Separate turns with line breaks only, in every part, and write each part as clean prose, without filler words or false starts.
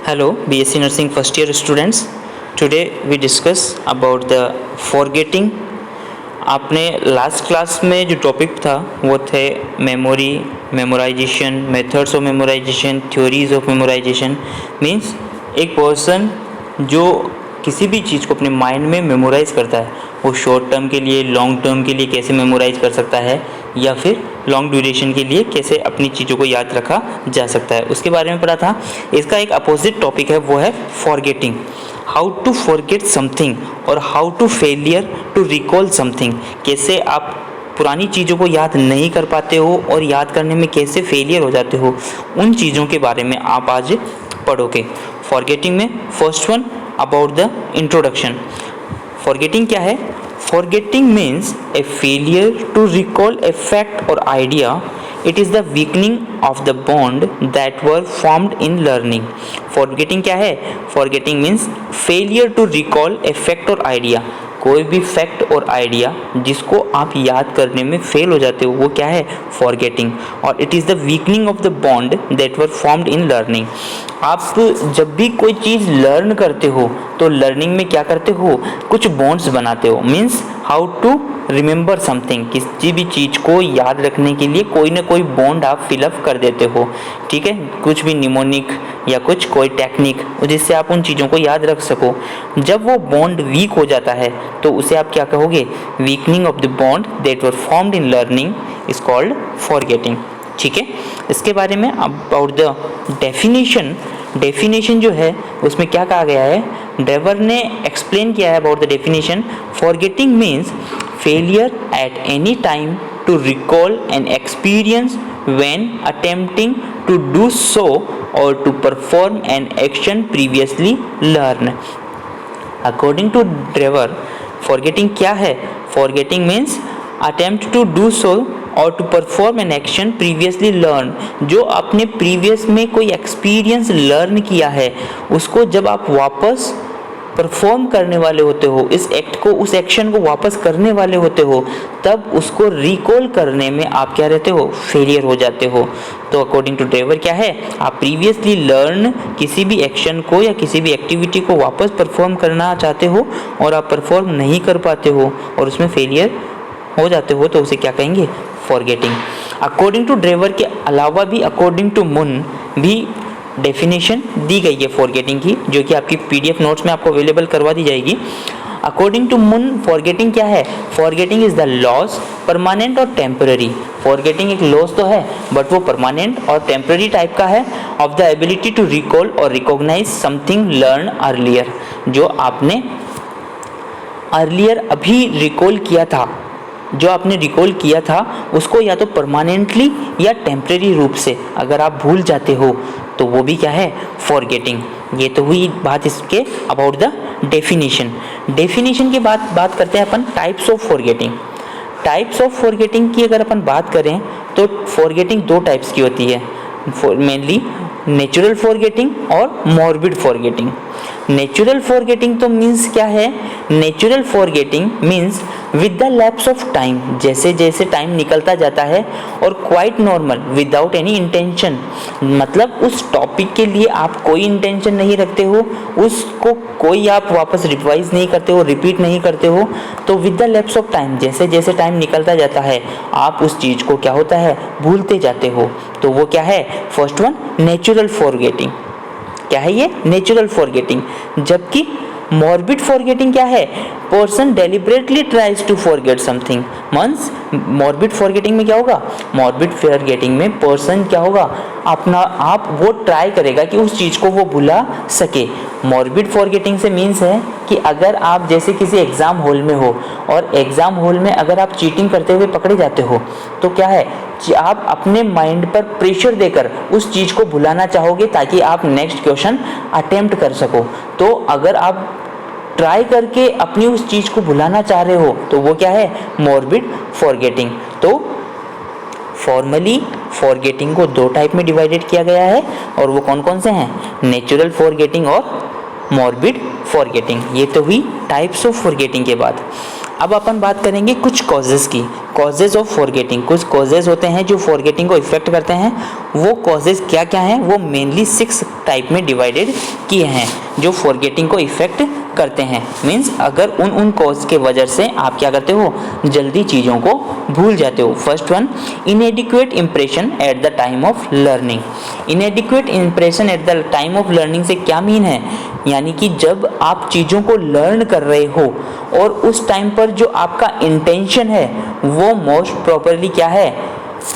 Hello, BSc Nursing first year students. Today we discuss about the forgetting. आपने last class में जो topic था वो थे memory, memorisation, methods of memorisation, theories of memorisation. Means एक person जो किसी भी चीज़ को अपने माइंड में मेमोराइज करता है वो शॉर्ट टर्म के लिए, लॉन्ग टर्म के लिए कैसे मेमोराइज कर सकता है या फिर लॉन्ग ड्यूरेशन के लिए कैसे अपनी चीज़ों को याद रखा जा सकता है, उसके बारे में पढ़ा था। इसका एक अपोजिट टॉपिक है, वो है forgetting. How to forget something और how to failure to recall something. कैसे आप पुरानी चीज़ों को याद नहीं कर पाते हो और याद करने में कैसे फेलियर हो जाते हो, उन चीज़ों के बारे में आप आज पढ़ोगे। फॉरगेटिंग में first one about the introduction. Forgetting क्या है? Forgetting means a failure to recall a fact और idea. It is the weakening of the bond that were formed in learning. Forgetting क्या है? Forgetting means failure to recall a fact और idea. कोई भी fact और idea जिसको आप याद करने में फेल हो जाते हो वो क्या है? फॉरगेटिंग। और it is the weakening of the bond that were formed in learning. आप जब भी कोई चीज़ लर्न करते हो तो लर्निंग में क्या करते हो? कुछ बॉन्ड्स बनाते हो। Means how to remember something. किसी भी चीज़ को याद रखने के लिए कोई ना कोई बॉन्ड आप फिलअप कर देते हो, ठीक है? कुछ भी निमोनिक या कुछ कोई टेक्निक जिससे आप उन चीज़ों को याद रख सको। जब वो बॉन्ड वीक हो जाता है तो उसे आप क्या कहोगे? Weakening of the bond that were formed in learning is called forgetting, ठीक है? इसके बारे में अबाउट द डेफिनेशन। डेफिनेशन जो है उसमें क्या कहा गया है? ड्रेवर ने एक्सप्लेन किया है about the definition. Forgetting means failure at any time to recall an experience when attempting to do so or to perform an action previously learned. According to Drever, forgetting क्या है? Forgetting means attempt to do so or to perform an action previously learned। जो आपने previous में कोई experience learn किया है उसको जब आप वापस परफॉर्म करने वाले होते हो, इस एक्ट को, उस एक्शन को वापस करने वाले होते हो, तब उसको रिकॉल करने में आप क्या रहते हो? फेलियर हो जाते हो। तो अकॉर्डिंग टू ड्रेवर क्या है? आप प्रीवियसली लर्न किसी भी एक्शन को या किसी भी एक्टिविटी को वापस परफॉर्म करना चाहते हो और आप परफॉर्म नहीं कर पाते हो और उसमें फेलियर हो जाते हो तो उसे क्या कहेंगे? फॉरगेटिंग। अकॉर्डिंग टू ड्रेवर के अलावा भी अकॉर्डिंग टू मुन भी डेफिनेशन दी गई है फॉरगेटिंग की, जो कि आपकी पीडीएफ नोट्स में आपको अवेलेबल करवा दी जाएगी। अकॉर्डिंग टू मुन फॉरगेटिंग क्या है? Forgetting is the loss, permanent और टेम्पररी। फॉरगेटिंग एक लॉस तो है बट वो परमानेंट और टेम्पररी टाइप का है। Of the ability to recall और रिकॉग्नाइज समथिंग लर्न अर्लियर। जो आपने अर्लियर अभी रिकॉल किया था, जो आपने रिकॉल किया था उसको या तो परमानेंटली या टेम्परेरी रूप से अगर आप भूल जाते हो तो वो भी क्या है? फॉरगेटिंग। ये तो हुई बात इसके अबाउट द डेफिनेशन। डेफिनेशन के बाद बात करते हैं अपन types of forgetting. Types of forgetting की अगर अपन बात करें तो फॉरगेटिंग दो टाइप्स की होती है, मेनली नेचुरल फॉरगेटिंग और मॉर्बिड फॉरगेटिंग। नेचुरल फॉरगेटिंग तो मीन्स क्या है? Natural forgetting means with the lapse of time, जैसे जैसे टाइम निकलता जाता है, और quite normal without any intention. मतलब उस टॉपिक के लिए आप कोई इंटेंशन नहीं रखते हो, उसको कोई आप वापस रिवाइज नहीं करते हो, रिपीट नहीं करते हो, तो with the lapse of time जैसे जैसे टाइम निकलता जाता है आप उस चीज़ को क्या होता है? भूलते जाते हो। तो वो क्या है? First one natural forgetting. क्या है ये? Natural forgetting. जबकि मॉर्बिड फॉरगेटिंग क्या है? Person deliberately tries to forget something. Means morbid forgetting में क्या होगा? मॉर्बिड फॉरगेटिंग में पर्सन क्या होगा? अपना आप वो ट्राई करेगा कि उस चीज़ को वो भुला सके। मॉर्बिड फॉरगेटिंग से मीन्स है कि अगर आप जैसे किसी एग्ज़ाम हॉल में हो और एग्ज़ाम हॉल में अगर आप चीटिंग करते हुए पकड़े जाते हो तो क्या है कि आप अपने माइंड पर प्रेशर देकर उस चीज़ को भुलाना चाहोगे ताकि आप नेक्स्ट क्वेश्चन अटेम्प्ट कर सको। तो अगर आप ट्राई करके अपनी उस चीज़ को भुलाना चाह रहे हो तो वो क्या है? Morbid forgetting. तो फॉर्मली फॉरगेटिंग को दो टाइप में डिवाइडेड किया गया है और वो कौन कौन से हैं? नेचुरल फॉरगेटिंग और मॉर्बिड फॉरगेटिंग। ये तो हुई टाइप्स ऑफ फॉरगेटिंग के बाद। अब अपन बात करेंगे कुछ कॉजेज़ की, कॉजेज़ ऑफ फॉरगेटिंग। कुछ कॉजेज़ होते हैं जो फॉरगेटिंग को इफेक्ट करते हैं। वो कॉजेज़ क्या क्या हैं, वो मेनली 6 टाइप में डिवाइडेड किए हैं जो फॉरगेटिंग को इफेक्ट करते हैं। मीन्स अगर उन कॉज के वजह से आप क्या करते हो, जल्दी चीज़ों को भूल जाते हो। First one, इनएडिक्वेट impression at the time of learning. इनएडिक्वेट impression at the time of learning से क्या मीन है, यानी कि जब आप चीज़ों को लर्न कर रहे हो और उस टाइम पर जो आपका इंटेंशन है वो मोस्ट प्रॉपरली क्या है,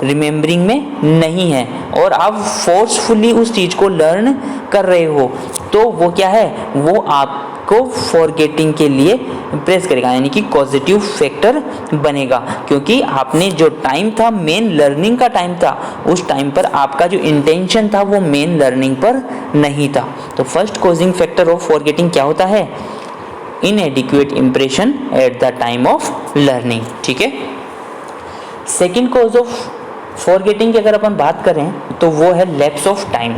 रिमेम्बरिंग में नहीं है, और आप फोर्सफुली उस चीज़ को लर्न कर रहे हो, तो वो क्या है, वो आपको फॉरगेटिंग के लिए प्रेस करेगा, यानी कि पॉजिटिव फैक्टर बनेगा। क्योंकि आपने जो टाइम था मेन लर्निंग का टाइम था, उस टाइम पर आपका जो इंटेंशन था वो मेन लर्निंग पर नहीं था। तो first causing factor of forgetting क्या होता है, इनएडिक्वेट impression at the time of learning. ठीक है। सेकेंड कॉज ऑफ फॉरगेटिंग की अगर अपन बात करें तो वो है lapse of time.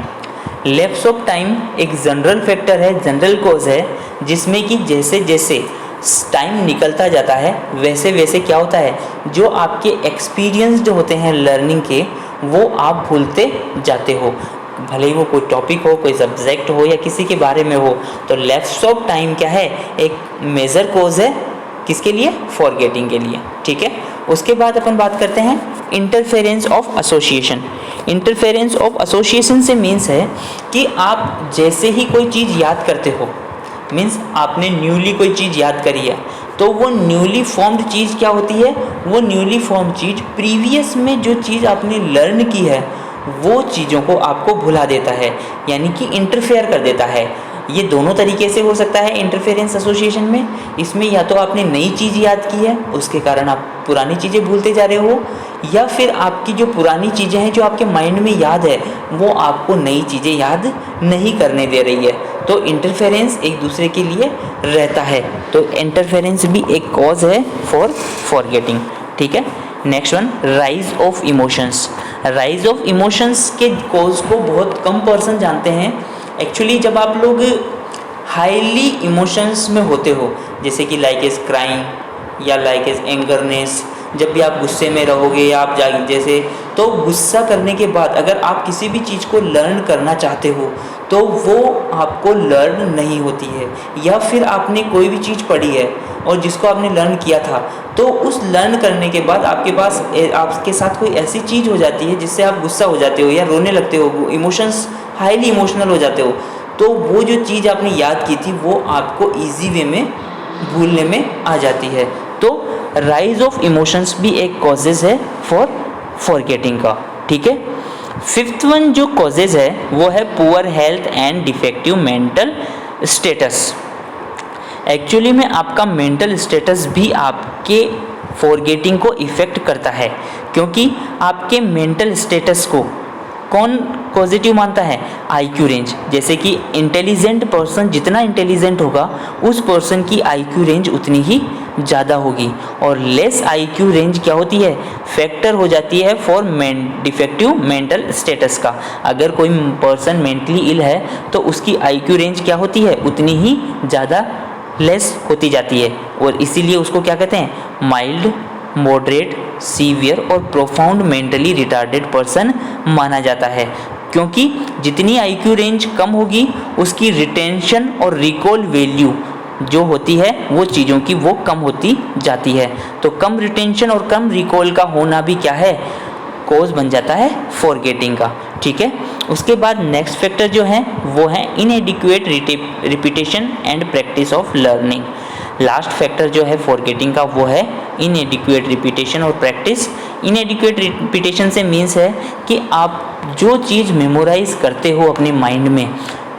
Lapse of time एक जनरल फैक्टर है, जनरल कॉज है, जिसमें कि जैसे जैसे टाइम निकलता जाता है वैसे वैसे क्या होता है, जो आपके एक्सपीरियंस्ड होते हैं लर्निंग के वो आप भूलते जाते हो, भले ही वो कोई टॉपिक हो, कोई सब्जेक्ट हो या किसी के बारे में हो। तो लैप्स ऑफ टाइम क्या है, एक मेजर कॉज है किसके लिए, फॉरगेटिंग के लिए। ठीक है। उसके बाद अपन बात करते हैं interference of association. Interference of association से मीन्स है कि आप जैसे ही कोई चीज़ याद करते हो, मीन्स आपने न्यूली कोई चीज़ याद करी है, तो वो न्यूली फॉर्म्ड चीज़ क्या होती है, वो न्यूली फॉर्म्ड चीज़ प्रीवियस में जो चीज़ आपने लर्न की है वो चीज़ों को आपको भुला देता है, यानी कि इंटरफेयर कर देता है। ये दोनों तरीके से हो सकता है इंटरफेरेंस एसोसिएशन में। इसमें या तो आपने नई चीज़ याद की है उसके कारण आप पुरानी चीज़ें भूलते जा रहे हो, या फिर आपकी जो पुरानी चीज़ें हैं जो आपके माइंड में याद है वो आपको नई चीज़ें याद नहीं करने दे रही है। तो इंटरफेरेंस एक दूसरे के लिए रहता है, तो इंटरफेरेंस भी एक कॉज है फॉर फॉरगेटिंग। ठीक है। Next one, rise of emotions. Rise of emotions के कॉज को बहुत कम पर्सन जानते हैं। एक्चुअली जब आप लोग हाईली इमोशंस में होते हो, जैसे कि लाइक एज क्राइम या लाइक एज एंगरनेस, जब भी आप गुस्से में रहोगे या आप जैसे, तो गुस्सा करने के बाद अगर आप किसी भी चीज़ को लर्न करना चाहते हो तो वो आपको लर्न नहीं होती है, या फिर आपने कोई भी चीज़ पढ़ी है और जिसको आपने लर्न किया था, तो उस लर्न करने के बाद आपके पास आपके साथ कोई ऐसी चीज़ हो जाती है जिससे आप गुस्सा हो जाते हो या रोने लगते हो, इमोशंस हाईली इमोशनल हो जाते हो, तो वो जो चीज़ आपने याद की थी वो आपको ईजी वे में भूलने में आ जाती है। तो राइज ऑफ इमोशंस भी एक कॉजेज़ है फॉर फॉरगेटिंग का। ठीक है। फिफ्थ वन जो कॉजेज़ है वो है poor health and defective mental status. Actually में आपका मेंटल स्टेटस भी आपके फॉरगेटिंग को इफ़ेक्ट करता है, क्योंकि आपके मेंटल स्टेटस को कौन पॉजिटिव मानता है, आईक्यू रेंज। जैसे कि इंटेलिजेंट पर्सन जितना इंटेलिजेंट होगा उस पर्सन की आईक्यू रेंज उतनी ही ज़्यादा होगी, और लेस आईक्यू रेंज क्या होती है, फैक्टर हो जाती है फॉर डिफेक्टिव मेंटल स्टेटस का। अगर कोई पर्सन मेंटली इल है तो उसकी आईक्यू रेंज क्या होती है, उतनी ही ज़्यादा लेस होती जाती है, और इसीलिए उसको क्या कहते हैं, माइल्ड, मॉडरेट, सीवियर और प्रोफाउंड मेंटली रिटार्डेड पर्सन माना जाता है। क्योंकि जितनी आईक्यू रेंज कम होगी उसकी रिटेंशन और रिकॉल वैल्यू जो होती है वो चीज़ों की वो कम होती जाती है। तो कम रिटेंशन और कम रिकॉल का होना भी क्या है, कॉज बन जाता है फॉरगेटिंग का। ठीक है। उसके बाद नेक्स्ट फैक्टर जो है वो है इनएडिक्वेट repetition and practice of learning. Last factor जो है फॉरगेटिंग का वो है इनएडिक्वेट रिपीटेशन और प्रैक्टिस। इनएडिक्वेट रिपीटेशन से मीन्स है कि आप जो चीज़ मेमोराइज करते हो अपने माइंड में,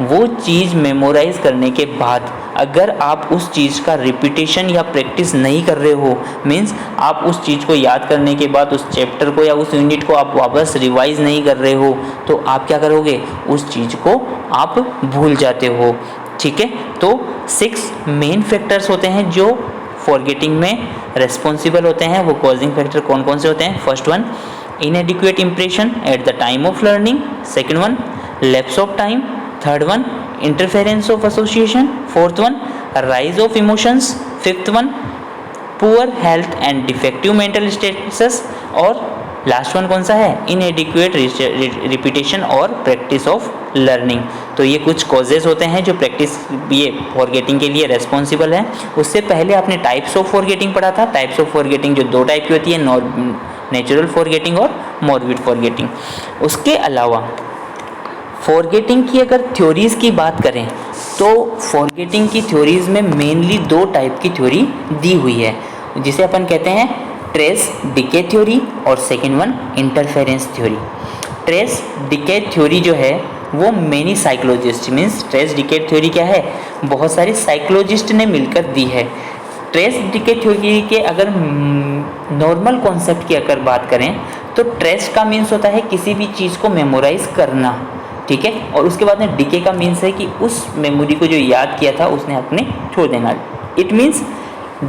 वो चीज़ मेमोराइज करने के बाद अगर आप उस चीज़ का रिपीटेशन या प्रैक्टिस नहीं कर रहे हो, मीन्स आप उस चीज़ को याद करने के बाद उस चैप्टर को या उस यूनिट को आप वापस रिवाइज नहीं कर रहे हो, तो आप क्या करोगे, उस चीज़ को आप भूल जाते हो। ठीक है। तो 6 मेन फैक्टर्स होते हैं जो फॉरगेटिंग में रेस्पॉन्सिबल होते हैं। वो कॉजिंग फैक्टर कौन कौन से होते हैं, first one इनएडिक्वेट impression at the time of learning, second one lapse of time, third one interference of association, fourth one rise of emotions, fifth one poor health and defective mental status, और last one कौन सा है, इनएडिक्वेट repetition और practice of learning. तो ये कुछ causes होते हैं जो प्रैक्टिस ये फॉरगेटिंग के लिए रेस्पॉन्सिबल है। उससे पहले आपने टाइप्स ऑफ फॉरगेटिंग पढ़ा था। टाइप्स ऑफ फॉरगेटिंग जो दो टाइप की होती है, नेचुरल फॉरगेटिंग और मॉर्बिड फॉरगेटिंग। उसके अलावा फॉरगेटिंग की अगर थ्योरीज़ की बात करें तो फॉरगेटिंग की थ्योरीज़ में मेनली दो टाइप की थ्योरी दी हुई है, जिसे अपन कहते हैं ट्रेस डिके थ्योरी और second one interference theory. Trace decay theory जो है वो many psychologist, means trace decay theory क्या है, बहुत सारे साइकोलॉजिस्ट ने मिलकर दी है। ट्रेस डिके थ्योरी के अगर नॉर्मल कॉन्सेप्ट की अगर बात करें तो ट्रेस का मीन्स होता है किसी भी चीज़ को मेमोराइज करना, ठीक है, और उसके बाद में डिके का मीन्स है कि उस मेमोरी को जो याद किया था उसने अपने छोड़ देना। इट मीन्स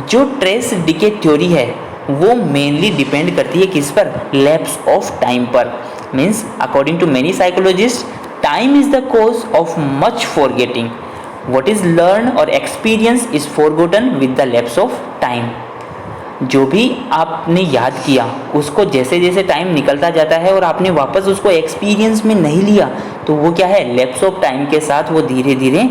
जो ट्रेस डिके थ्योरी है वो मेनली डिपेंड करती है किस पर, लैप्स ऑफ टाइम पर। Means according to many psychologist time is the cause of much forgetting, what is learn और experience is forgotten with the lapse of time. जो भी आपने याद किया उसको जैसे जैसे टाइम निकलता जाता है और आपने वापस उसको एक्सपीरियंस में नहीं लिया तो वो क्या है, लैप्स ऑफ टाइम के साथ वो धीरे धीरे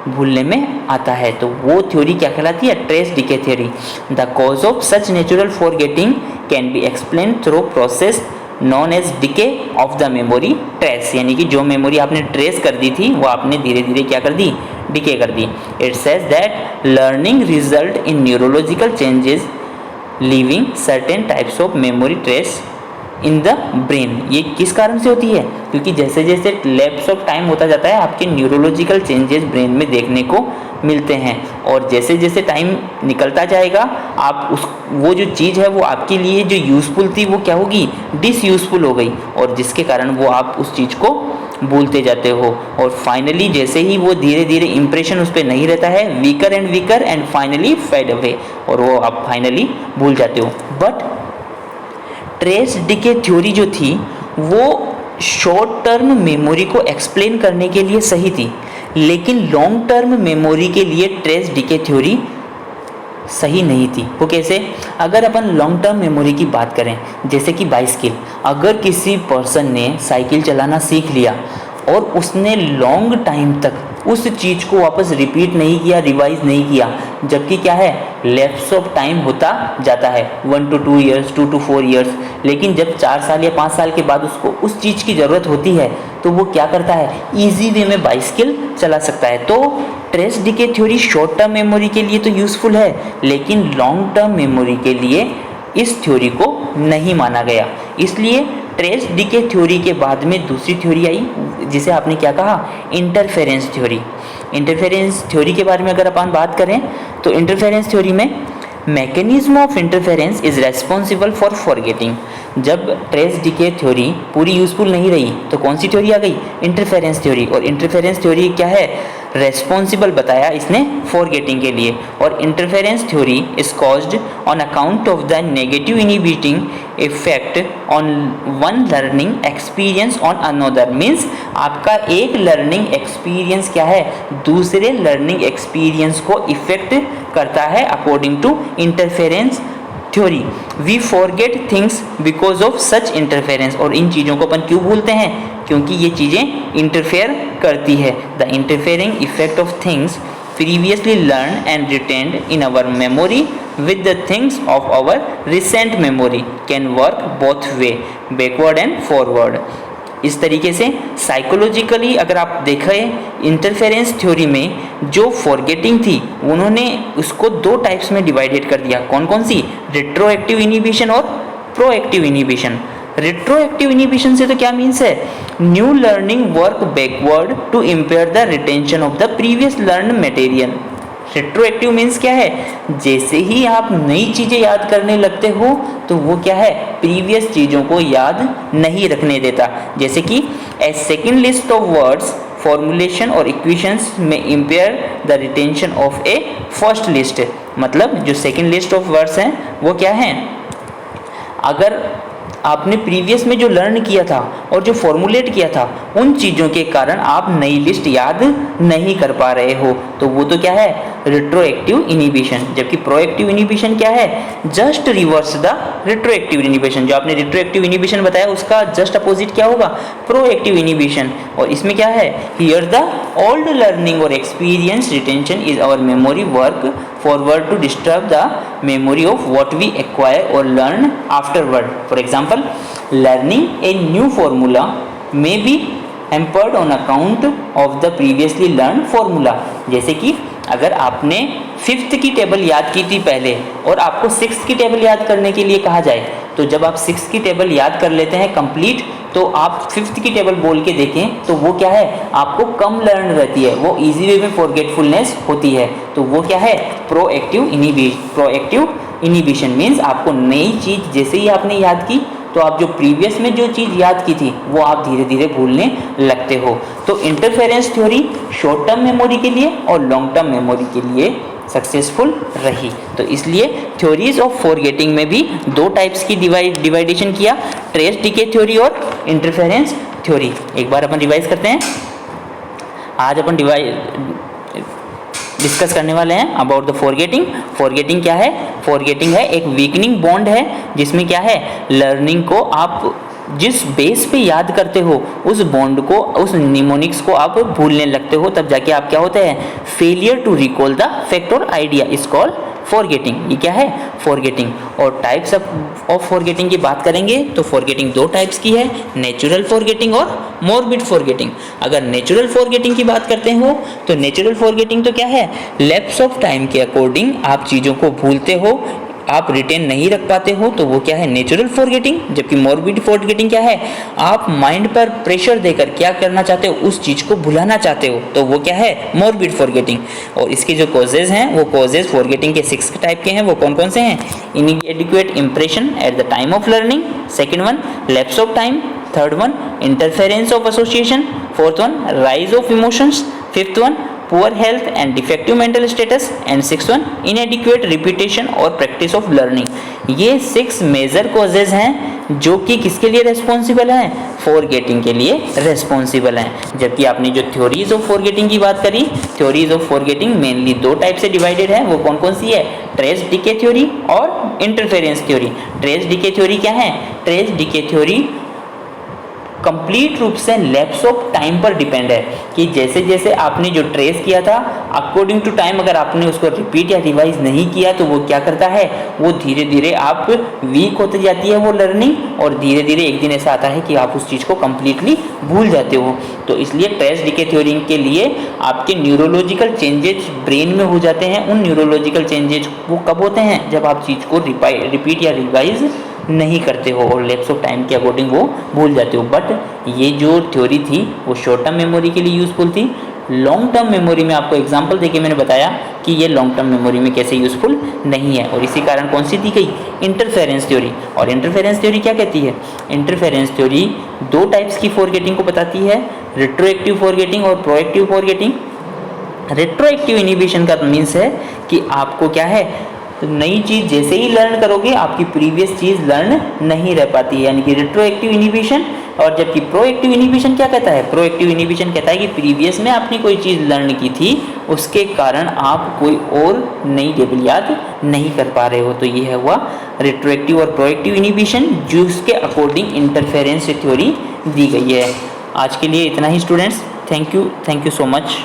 भूलने में आता है। तो वो थ्योरी क्या कहलाती है, trace decay theory. The cause of such natural forgetting can be explain through process known as decay of the memory trace, यानी कि जो मेमोरी आपने ट्रेस कर दी थी वो आपने धीरे धीरे क्या कर दी, डिके कर दी। It says that learning result in neurological changes leaving certain types of memory trace in the brain. ये किस कारण से होती है, क्योंकि जैसे जैसे लैप्स ऑफ टाइम होता जाता है आपके न्यूरोलॉजिकल चेंजेस ब्रेन में देखने को मिलते हैं, और जैसे जैसे टाइम निकलता जाएगा आप उस वो जो चीज़ है वो आपके लिए जो यूज़फुल थी वो क्या होगी, डिसयूज़फुल हो गई, और जिसके कारण वो आप उस चीज़ को भूलते जाते हो, और फाइनली जैसे ही वो धीरे धीरे इंप्रेशन उस पर नहीं रहता है, weaker and finally fade away, और वो आप फाइनली भूल जाते हो। बट ट्रेस डिके थ्योरी जो थी वो शॉर्ट टर्म मेमोरी को एक्सप्लेन करने के लिए सही थी, लेकिन लॉन्ग टर्म मेमोरी के लिए ट्रेस डिके थ्योरी सही नहीं थी। वो कैसे, अगर अपन लॉन्ग टर्म मेमोरी की बात करें, जैसे कि बाइसिकल, अगर किसी पर्सन ने साइकिल चलाना सीख लिया और उसने लॉन्ग टाइम तक उस चीज़ को वापस रिपीट नहीं किया, रिवाइज नहीं किया, जबकि क्या है, लैप्स ऑफ टाइम होता जाता है 1 to 2 years 2 to 4 years, लेकिन जब 4 साल या 5 साल के बाद उसको उस चीज़ की ज़रूरत होती है तो वो क्या करता है, ईजी वे में बाइसिकल चला सकता है। तो trace decay theory short term memory के लिए तो यूज़फुल है, लेकिन लॉन्ग टर्म मेमोरी के लिए इस थ्योरी को नहीं माना गया। इसलिए ट्रेस डिके थ्योरी के बाद में दूसरी थ्योरी आई जिसे आपने क्या कहा, इंटरफेरेंस थ्योरी। इंटरफेरेंस थ्योरी के बारे में अगर अपन बात करें तो इंटरफेरेंस थ्योरी में mechanism of interference is responsible for forgetting. जब ट्रेस डिके थ्योरी पूरी यूजफुल नहीं रही तो कौन सी थ्योरी आ गई, इंटरफेरेंस थ्योरी। और इंटरफेरेंस थ्योरी क्या है, रेस्पॉन्सिबल बताया इसने फॉरगेटिंग के लिए। और interference theory is caused on account of the negative inhibiting effect on one learning experience on another. Means आपका एक लर्निंग एक्सपीरियंस क्या है, दूसरे लर्निंग एक्सपीरियंस को इफेक्ट करता है according to interference theory. We forget things because of such interference. और इन चीज़ों को अपन क्यों भूलते हैं, क्योंकि ये चीज़ें इंटरफेयर करती है। The interfering effect of things previously learned and retained in our memory with the things of our recent memory can work both way, backward and forward। इस तरीके से साइकोलॉजिकली अगर आप देखें इंटरफेरेंस थ्योरी में जो फॉरगेटिंग थी उन्होंने उसको दो टाइप्स में डिवाइडेड कर दिया। कौन कौन सी, रेट्रोएक्टिव इनहिबिशन और प्रोएक्टिव इनहिबिशन। रेट्रोएक्टिव इनहिबिशन से तो क्या मीन्स है, new learning work backward to impair the retention of the previous learn material. Retroactive means क्या है, जैसे ही आप नई चीज़ें याद करने लगते हो तो वो क्या है, प्रीवियस चीज़ों को याद नहीं रखने देता। जैसे कि a second list of words formulation और इक्वेशंस में impair the retention of a first list. मतलब जो सेकेंड लिस्ट ऑफ वर्ड्स हैं वो क्या हैं, अगर आपने प्रीवियस में जो लर्न किया था और जो फॉर्मुलेट किया था उन चीज़ों के कारण आप नई लिस्ट याद नहीं कर पा रहे हो, तो वो तो क्या है, रिट्रोएक्टिव इनिबिशन। जबकि प्रोएक्टिव इनिबिशन क्या है, जस्ट रिवर्स द रिट्रोएक्टिव इनिबिशन। जो आपने रिट्रोएक्टिव इनिबिशन बताया उसका जस्ट अपोजिट क्या होगा, प्रोएक्टिव इनिबिशन। और इसमें क्या है, हियर द ओल्ड लर्निंग और experience retention is our memory work forward to disturb the memory of what we acquire or learn afterward. For example, learning a new formula may be hampered on account of the previously learned formula. जैसे कि अगर आपने 5th की table याद की थी पहले और आपको 6th की टेबल याद करने के लिए कहा जाए, तो जब आप 6th की टेबल याद कर लेते हैं कंप्लीट, तो आप 5th की टेबल बोल के देखें तो वो क्या है, आपको कम लर्न रहती है, वो इजी वे में फॉरगेटफुलनेस होती है। तो वो क्या है, प्रोएक्टिव इनिबिशन मीन्स आपको नई चीज़ जैसे ही आपने याद की तो आप जो प्रीवियस में जो चीज़ याद की थी वो आप धीरे धीरे भूलने लगते हो। तो interference theory short term memory के लिए और लॉन्ग टर्म मेमोरी के लिए सक्सेसफुल रही। तो इसलिए थ्योरीज ऑफ फॉरगेटिंग में भी दो टाइप्स की डिवाइडेशन किया, ट्रेस डीके थ्योरी और इंटरफेरेंस थ्योरी। एक बार अपन रिवाइज करते हैं। आज अपन डिस्कस करने वाले हैं अबाउट द फॉरगेटिंग। फॉरगेटिंग क्या है, फॉरगेटिंग है एक वीकनिंग बॉन्ड है जिसमें क्या है, लर्निंग को आप जिस बेस पे याद करते हो उस बॉन्ड को, उस निमोनिक्स को आप भूलने लगते हो, तब जाके आप क्या होते हैं, failure to recall the fact और आइडिया इज कॉल्ड फॉरगेटिंग। ये क्या है, फॉरगेटिंग। और टाइप्स ऑफ फॉरगेटिंग की बात करेंगे तो फॉरगेटिंग दो टाइप्स की है, नेचुरल फॉरगेटिंग और मॉर्बिड फॉरगेटिंग। अगर नेचुरल फॉरगेटिंग की बात करते हो तो नेचुरल फॉरगेटिंग तो क्या है, लैप्स ऑफ टाइम के अकॉर्डिंग आप चीज़ों को भूलते हो, आप रिटेन नहीं रख पाते हो, तो वो क्या है, नेचुरल फॉरगेटिंग। जबकि मॉर्बिड फॉरगेटिंग क्या है, आप माइंड पर प्रेशर देकर क्या करना चाहते हो, उस चीज़ को भुलाना चाहते हो, तो वो क्या है, मॉर्बिड फॉरगेटिंग। और इसके जो कॉजेज हैं वो कॉजेज फॉरगेटिंग के 6 टाइप के हैं। वो कौन कौन से हैं, इनएडिक्वेट impression at the time of learning, second one lapse of time, third one interference of association, fourth one rise of emotions, fifth one poor health and defective mental status, and six one इनएडिक्वेट repetition और practice of learning. ये 6 major causes हैं जो कि किसके लिए responsible हैं, forgetting के लिए रेस्पॉन्सिबल हैं। जबकि आपने जो थ्योरीज ऑफ फॉरगेटिंग की बात करी, थ्योरीज ऑफ फॉरगेटिंग मेनली दो टाइप से डिवाइडेड है। वो कौन कौन सी है, ट्रेस डीके थ्योरी और interference theory. Trace decay theory क्या है, ट्रेस डीके थ्योरी कंप्लीट रूप से लैप्स ऑफ टाइम पर डिपेंड है कि जैसे जैसे आपने जो ट्रेस किया था अकॉर्डिंग टू टाइम, अगर आपने उसको रिपीट या रिवाइज नहीं किया तो वो क्या करता है, वो धीरे धीरे आप वीक होती जाती है वो लर्निंग, और धीरे धीरे एक दिन ऐसा आता है कि आप उस चीज़ को कंप्लीटली भूल जाते हो। तो इसलिए ट्रेस डीके थ्योरी के लिए आपके न्यूरोलॉजिकल चेंजेज ब्रेन में हो जाते हैं। उन न्यूरोलॉजिकल चेंजेज वो कब होते हैं, जब आप चीज़ को रिपीट या रिवाइज नहीं करते हो और लैप्स ऑफ टाइम के अकॉर्डिंग वो भूल जाते हो। बट ये जो थ्योरी थी वो शॉर्ट टर्म मेमोरी के लिए यूज़फुल थी। लॉन्ग टर्म मेमोरी में आपको एग्जांपल देके मैंने बताया कि ये लॉन्ग टर्म मेमोरी में कैसे यूज़फुल नहीं है, और इसी कारण कौन सी दी गई, इंटरफेरेंस थ्योरी। और इंटरफेरेंस थ्योरी क्या कहती है, इंटरफेरेंस थ्योरी दो टाइप्स की फॉरगेटिंग को बताती है, रेट्रोएक्टिव फॉरगेटिंग और प्रोएक्टिव फॉरगेटिंग। रेट्रोएक्टिव इनिबिशन का मीन्स है कि आपको क्या है, तो नई चीज़ जैसे ही लर्न करोगे आपकी प्रीवियस चीज़ लर्न नहीं रह पाती है, यानी कि रेट्रोएक्टिव इनिबिशन। और जबकि प्रोएक्टिव इनिबिशन क्या कहता है, प्रोएक्टिव इनिबिशन कहता है कि प्रीवियस में आपने कोई चीज़ लर्न की थी उसके कारण आप कोई और नई टेबल याद नहीं कर पा रहे हो। तो ये है हुआ रेट्रोएक्टिव और प्रोएक्टिव इनिबिशन, जिसके अकॉर्डिंग इंटरफेरेंस थ्योरी दी गई है। आज के लिए इतना ही students, thank you so much.